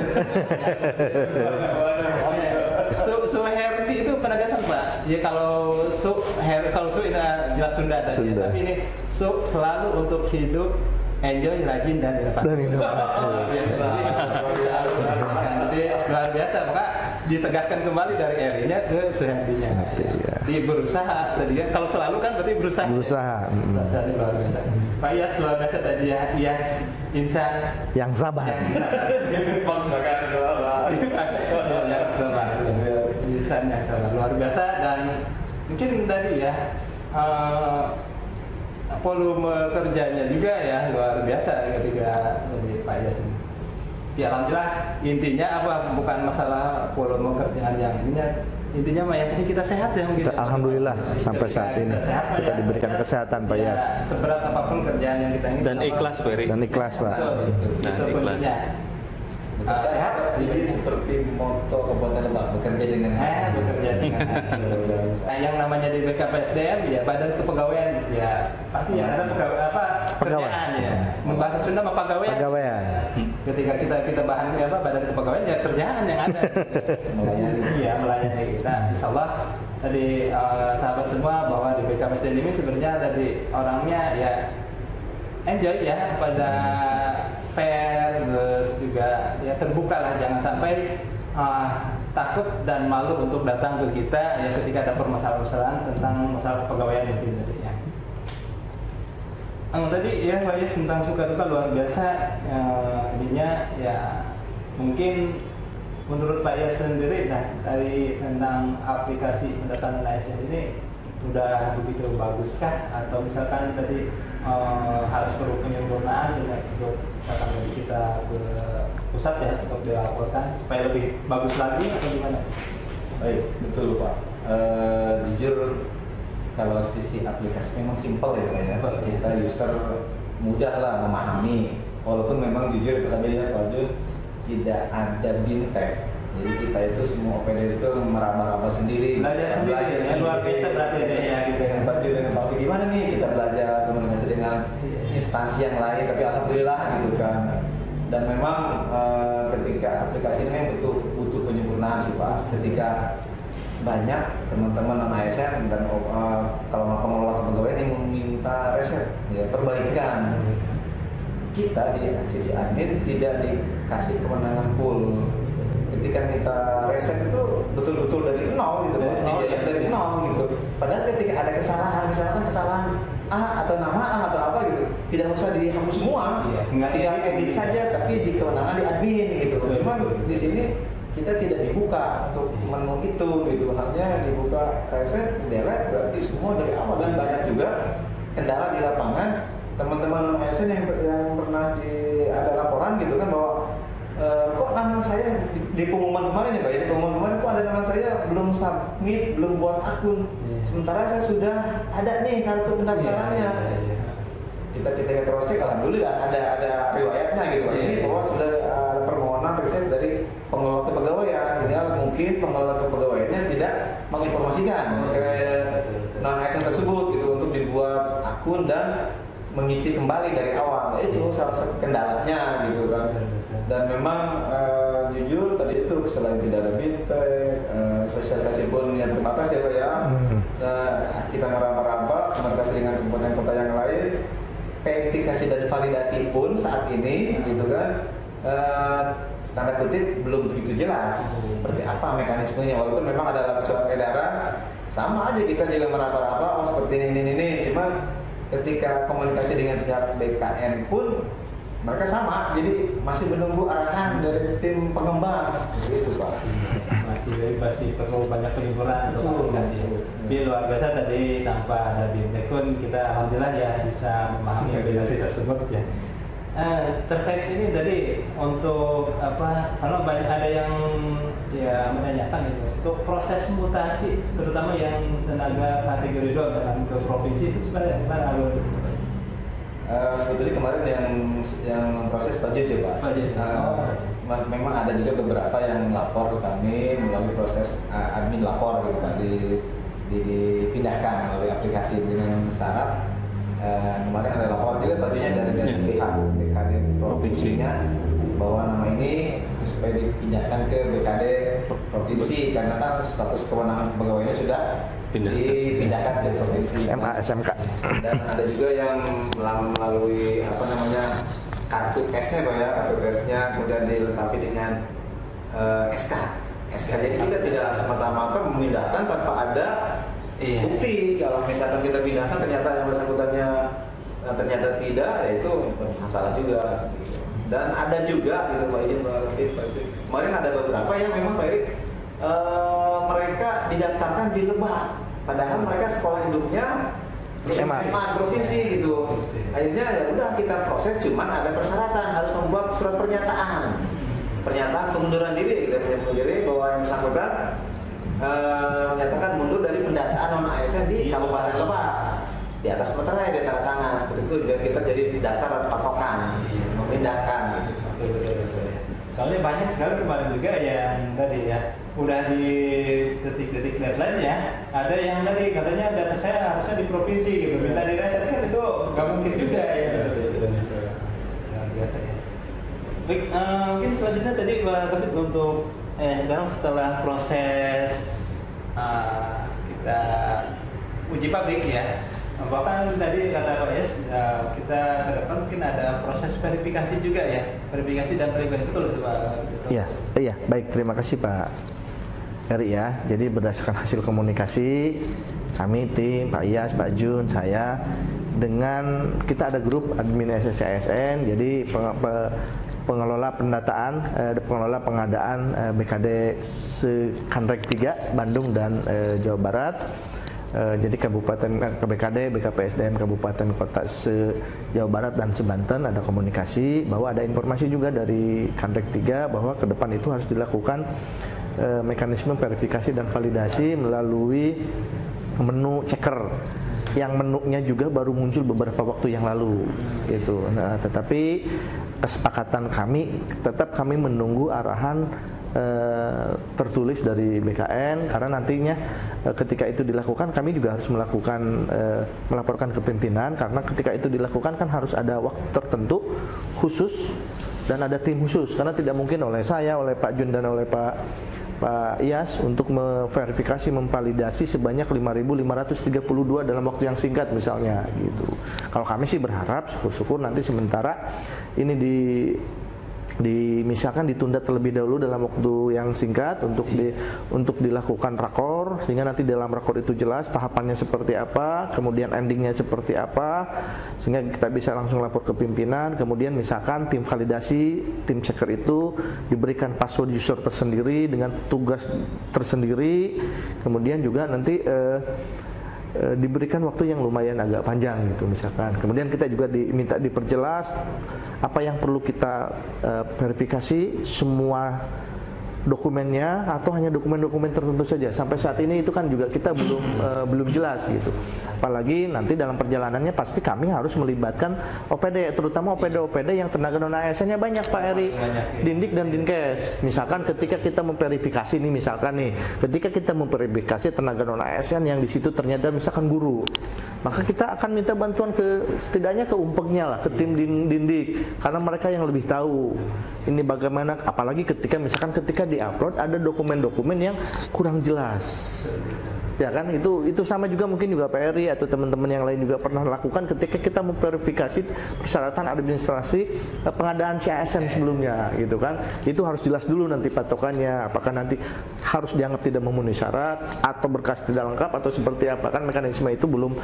[SPEAKER 1] Suherdi itu penegasan Pak. Ya kalau Su itu jelas Sunda tadi. Ya. Tapi ini Su selalu untuk hidup, enjoy, rajin dan inovatif. Jadi luar biasa Pak. Ditegaskan kembali dari R-nya ke Suherdinya. Di berusaha tadi ya. Kalau selalu kan berarti berusaha.
[SPEAKER 2] Berusaha
[SPEAKER 1] Luar biasa. Pak Yas luar biasa tadi ya. Yas insan
[SPEAKER 2] yang sabar.
[SPEAKER 4] Bangsakan
[SPEAKER 1] yang sabar. Insan yang sabar luar biasa dan mungkin tadi ya volume kerjanya juga ya luar biasa ketika dari Pak Yas ini. Ya alhamdulillah intinya apa bukan masalah volume kerjaan yang intinya mah yang penting kita sehat ya mungkin.
[SPEAKER 2] Alhamdulillah sampai saat ini kita diberikan kesehatan Pak Yas.
[SPEAKER 1] Seberat apapun kerjaan yang kita ingin.
[SPEAKER 3] Dan ikhlas Pak Eri.
[SPEAKER 2] Dan ikhlas Pak.
[SPEAKER 3] Nah, ikhlas.
[SPEAKER 4] Sehat, jadi seperti moto Kabupaten Lebak, bekerja dengan
[SPEAKER 1] yang namanya di BKPSDM ya Badan Kepegawaian ya pasti ya ada kerjaan ya. Bahasa Sunda mah pegawaian. Ketika kita bahan Badan Kepegawaian ya kerjaan yang ada. Melayani kita. Insyaallah tadi sahabat semua bahwa di BKPSDM ini sebenarnya tadi orangnya ya enjoy ya pada fair, terus juga ya terbuka lah, jangan sampai takut dan malu untuk datang ke kita ya ketika ada permasalahan tentang masalah kepegawaian mungkin tadi ya. Tadi ya Pak Yes tentang suka duka luar biasa, ininya ya mungkin menurut Pak Yes sendiri dari tentang aplikasi pendataan ASN ini udah begitu baguskah, atau misalkan tadi harus perlu penyempurnaan untuk misalkan dari kita ke pusat ya untuk dilaporkan supaya lebih bagus lagi atau gimana?
[SPEAKER 4] Baik, betul Pak. Jujur kalau sisi aplikasi memang simpel ya Pak ya. Kita user mudah lah memahami. Walaupun memang jujur tadi ya Pak Jun, tidak ada bintang. Jadi kita itu semua OPD itu meraba-raba sendiri.
[SPEAKER 1] Belajar sendiri, ya, luar biasa berarti ya gitu kan.
[SPEAKER 4] Baju dengan Pak Pi, gimana nih kita belajar komunikasi dengan instansi yang lain, tapi alhamdulillah gitu kan. Dan memang ketika aplikasi ini butuh penyempurnaan sih Pak. Ketika banyak teman-teman non ASN dan kalau pengelola kepegawaian yang meminta reset, ya, perbaikan, kita di sisi admin tidak dikasih kewenangan full. Ketika minta reset itu betul-betul dari nol gitu, dari nol gitu. Padahal ketika ada kesalahan, misalkan kesalahan A atau nama A atau apa gitu, tidak usah dihapus semua, tinggal edit saja, tapi di kewenangan di admin gitu. Cuma di sini kita tidak dibuka untuk menu itu gitu, hanya dibuka reset, delete, berarti semua dari awal. Dan banyak juga kendala di lapangan, teman-teman ASN yang pernah ada laporan gitu kan bahwa kok nama saya di pengumuman kemarin ya Pak, di pengumuman kemarin kok ada nama saya belum submit, belum buat akun, sementara saya sudah ada nih kartu pendaftarannya. Kita cross check, alhamdulillah ada riwayatnya gitu. Ini bahwa sudah ada permohonan reset dari pengelola kepegawaian, tinggal mungkin pengelola kepegawaiannya tidak menginformasikan ke non ASN tersebut gitu untuk dibuat akun dan mengisi kembali dari awal. Itu salah satu kendalanya gitu kan. Dan memang jujur tadi itu selain tidak ada fintech, sosialisasi pun yang terbatas ya Pak ya. Kita meraba-raba komunikasi dengan komponen kota yang lain, verifikasi dan validasi pun saat ini gitu kan tanda kutip belum begitu jelas seperti apa mekanismenya. Walaupun memang ada surat edaran, sama aja kita juga meraba-raba seperti ini. Cuma ketika komunikasi dengan pihak BKN pun mereka sama, jadi masih menunggu arahan dari tim pengembang seperti itu Pak.
[SPEAKER 1] Masih perlu banyak penyempurnaan untuk aplikasi. Tapi luar biasa tadi tanpa ada bintang pun kita alhamdulillah ya bisa memahami aplikasi tersebut ya. Terkait ini tadi untuk apa? Kalau banyak ada yang ya menanyakan itu untuk proses mutasi, terutama yang tenaga kategori 2 dalam ke provinsi itu sebenarnya gimana alur?
[SPEAKER 4] Sebetulnya kemarin yang proses tajud ya Pak. Memang ada juga beberapa yang lapor ke kami melalui proses admin lapor gitu Pak, dipindahkan melalui aplikasi dengan syarat. Kemarin ada lapor juga bajunya dari pihak BKD provinsinya bahwa nama ini supaya dipindahkan ke BKD provinsi karena kan status kewenangan kepegawaiannya sudah dipindahkan ke provinsi.
[SPEAKER 2] SMA, SMK.
[SPEAKER 4] Dan ada juga yang melalui apa namanya kartu tesnya Pak ya, kartu tesnya kemudian dilengkapi dengan SK. Jadi kita tidak semata-mata memindahkan tanpa ada bukti. Kalau misalkan kita pindahkan ternyata yang bersangkutannya ternyata tidak, ya itu masalah juga. Dan ada juga gitu Pak izin kemarin ada beberapa yang memang Pak Erik mereka didaftarkan di Lebak, padahal mereka sekolah induknya SMA provinsi gitu. Akhirnya ya udah kita proses, cuman ada persyaratan harus membuat surat pernyataan pengunduran diri, kita mengundur diri bahwa yang bersangkutan menyatakan mundur dari pendataan non ASN di Kabupaten Lebak di atas meterai dan tanda tangan seperti itu, biar kita jadi dasar atau patokan memindahkan.
[SPEAKER 1] Betul. Soalnya banyak sekali kemarin juga yang tadi ya udah di detik-detik deadline ya, ada yang tadi katanya data saya harusnya di provinsi gitu, minta di reset kan itu nggak mungkin juga ya. Luar biasa ya. Baik, mungkin selanjutnya tadi Pak Kabit untuk sekarang setelah proses kita uji pabrik ya. Bahkan tadi kata Pak Yes, kita ke depan mungkin ada proses verifikasi juga ya, verifikasi dan validasi, betul itu Pak?
[SPEAKER 2] Iya, baik, terima kasih Pak Eri ya. Jadi berdasarkan hasil komunikasi kami tim Pak Iyas, Pak Jun, saya dengan kita ada grup admin SSCASN, jadi pengelola pendataan, pengelola pengadaan BKD Kanrek 3 Bandung dan Jawa Barat. Jadi Kabupaten BKD, BKPSDM Kabupaten Kota Jawa Barat dan Banten ada komunikasi bahwa ada informasi juga dari Kanrek 3 bahwa ke depan itu harus dilakukan mekanisme verifikasi dan validasi melalui menu checker yang menunya juga baru muncul beberapa waktu yang lalu gitu. Nah, tetapi kesepakatan kami tetap kami menunggu arahan tertulis dari BKN karena nantinya ketika itu dilakukan kami juga harus melaporkan ke pimpinan karena ketika itu dilakukan kan harus ada waktu tertentu khusus dan ada tim khusus karena tidak mungkin oleh saya, oleh Pak Jun dan oleh Pak Iyas untuk memverifikasi, memvalidasi sebanyak 5.532 dalam waktu yang singkat misalnya gitu. Kalau kami sih berharap syukur-syukur nanti sementara ini misalkan ditunda terlebih dahulu dalam waktu yang singkat untuk dilakukan rakor sehingga nanti dalam rakor itu jelas tahapannya seperti apa, kemudian endingnya seperti apa sehingga kita bisa langsung lapor ke pimpinan, kemudian misalkan tim validasi, tim checker itu diberikan password user tersendiri dengan tugas tersendiri, kemudian juga nanti diberikan waktu yang lumayan agak panjang gitu misalkan. Kemudian kita juga diminta diperjelas apa yang perlu kita verifikasi, semua dokumennya atau hanya dokumen-dokumen tertentu saja. Sampai saat ini itu kan juga kita belum jelas gitu. Apalagi nanti dalam perjalanannya pasti kami harus melibatkan OPD, terutama OPD yang tenaga non ASN-nya banyak Pak Eri, Dindik dan Dinkes. Misalkan ketika kita memverifikasi nih, ketika kita memverifikasi tenaga non ASN yang di situ ternyata misalkan guru, maka kita akan minta bantuan setidaknya ke umpegnya lah, ke tim Dindik, karena mereka yang lebih tahu ini bagaimana, apalagi ketika diupload ada dokumen-dokumen yang kurang jelas. Ya kan, itu sama juga mungkin juga Pak Eri atau teman-teman yang lain juga pernah lakukan ketika kita memverifikasi persyaratan administrasi pengadaan CASN sebelumnya gitu kan. Itu harus jelas dulu nanti patokannya, apakah nanti harus dianggap tidak memenuhi syarat atau berkas tidak lengkap atau seperti apa, kan mekanisme itu belum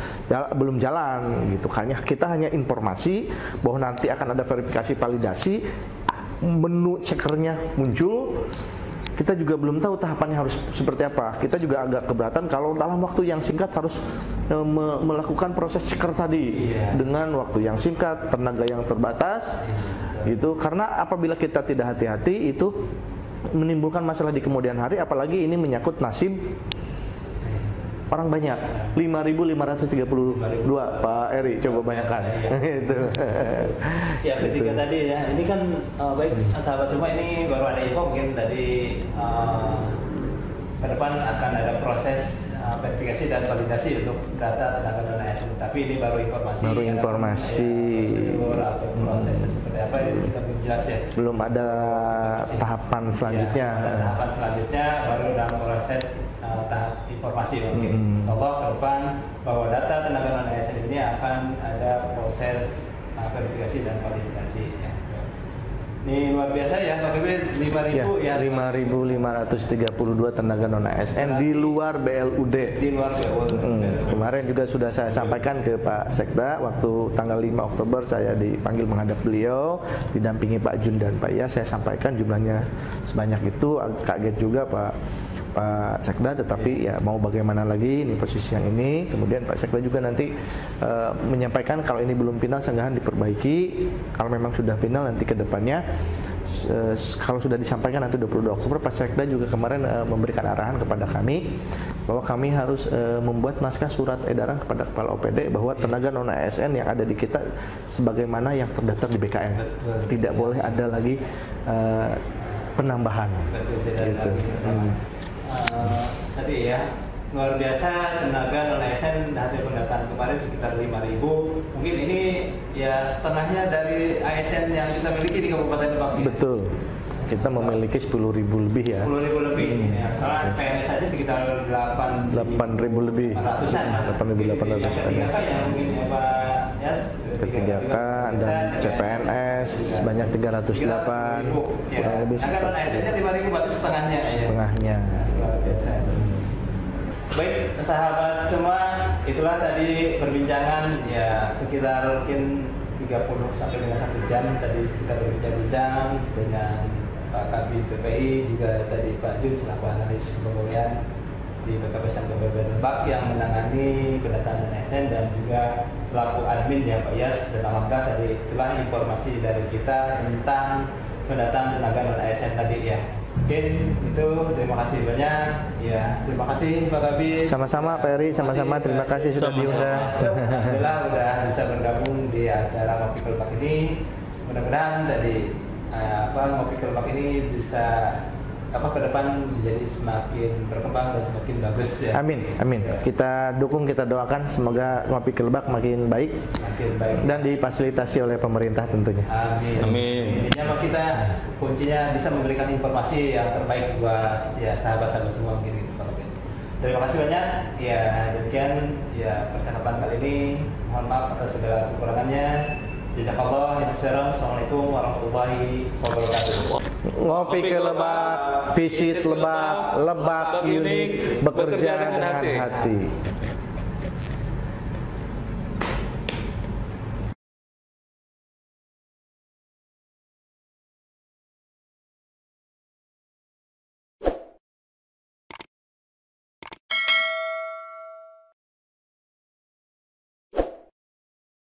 [SPEAKER 2] jalan gitu. Kita hanya informasi bahwa nanti akan ada verifikasi validasi, menu checkernya muncul. Kita juga belum tahu tahapannya harus seperti apa. Kita juga agak keberatan kalau dalam waktu yang singkat harus melakukan proses checker tadi dengan waktu yang singkat, tenaga yang terbatas, gitu. Karena apabila kita tidak hati-hati itu menimbulkan masalah di kemudian hari. Apalagi ini menyangkut nasib orang banyak. 5.532 Pak Eri, coba bayangkan. Itu.
[SPEAKER 1] Ya, ketika tadi ya, ini kan baik sahabat semua, ini baru ada info mungkin tadi ke depan akan ada proses verifikasi dan validasi untuk data tenaga non ASN. Tapi ini baru informasi. Atau prosesnya seperti apa ini kita belum jelas ya.
[SPEAKER 2] Belum ada tahapan selanjutnya.
[SPEAKER 1] Ya, ada tahapan selanjutnya baru dalam proses tahap informasi mungkin. Allah ke depan bahwa data tenaga non ASN ini akan ada proses verifikasi dan validasi. Ya. Ini luar biasa ya, Pak Kabit, 5.000 ya.
[SPEAKER 2] 5.532 tenaga non ASN di luar BLUD. Kemarin juga sudah saya sampaikan ke Pak Sekda waktu tanggal 5 Oktober saya dipanggil menghadap beliau, didampingi Pak Jun dan Pak Iyas, saya sampaikan jumlahnya sebanyak itu. Kaget juga Pak Sekda, tetapi ya mau bagaimana lagi, ini posisi yang ini. Kemudian Pak Sekda juga nanti menyampaikan kalau ini belum final sanggahan diperbaiki, kalau memang sudah final nanti ke depannya kalau sudah disampaikan nanti 22 Oktober. Pak Sekda juga kemarin memberikan arahan kepada kami bahwa kami harus membuat naskah surat edaran kepada kepala OPD bahwa tenaga non ASN yang ada di kita sebagaimana yang terdaftar di BKN, tidak boleh ada lagi penambahan. Gitu.
[SPEAKER 1] Tadi ya, luar biasa tenaga non ASN hasil pendataan kemarin sekitar 5.000. Mungkin ini ya setengahnya dari ASN yang kita miliki di Kabupaten Lebak.
[SPEAKER 2] Betul. kita memiliki 10.000 lebih ya.
[SPEAKER 1] 10.000 lebih. Ya, soalnya PNS aja sekitar
[SPEAKER 2] 8.000 lebih.
[SPEAKER 1] 800-an lah.
[SPEAKER 2] 8.800-an.
[SPEAKER 1] Yang 3K ya mungkin ya Pak Yas.
[SPEAKER 2] P3K dan CPNS sebanyak 308, kurang lebih
[SPEAKER 1] sekitar. Nah, ASN-nya 5.000 berarti setengahnya.
[SPEAKER 2] Setengahnya.
[SPEAKER 1] Luar biasa. Baik, sahabat semua, itulah tadi perbincangan ya sekitar mungkin 30 sampai dengan 1 jam tadi kita berbincang-bincang dengan Pak Kabid PPI, juga tadi Pak Jun selaku analis pegawaian di BKPSN Kabupaten Lebak yang menangani pendataan ASN, dan juga selaku admin ya Pak Yas dan Alhamdulillah. Tadi itulah informasi dari kita tentang pendataan tenaga non ASN tadi ya. Mungkin itu, terima kasih banyak ya, terima kasih Pak Kabid.
[SPEAKER 2] Sama-sama Pak Eri, sama-sama terima kasih sudah diundang.
[SPEAKER 1] Alhamdulillah udah bisa bergabung di acara Ngopi Kelbak ini. Mudah-mudahan dari Ngopi Kelbak ini bisa ke depan menjadi semakin berkembang dan semakin bagus ya.
[SPEAKER 2] Amin, amin. Kita dukung, kita doakan semoga Ngopi Kelbak makin baik, dan difasilitasi oleh pemerintah tentunya.
[SPEAKER 1] Amin.
[SPEAKER 3] Amin.
[SPEAKER 1] Intinya kita kuncinya bisa memberikan informasi yang terbaik buat ya sahabat-sahabat semua mungkin gitu. Terima kasih banyak. Ya demikian ya percakapan kali ini. Mohon maaf atas segala kekurangannya. Jazakallah khairan. Assalamualaikum warahmatullahi wabarakatuh.
[SPEAKER 2] Ngopi ke Lebak, visit Lebak, Lebak unik, bekerja dengan hati.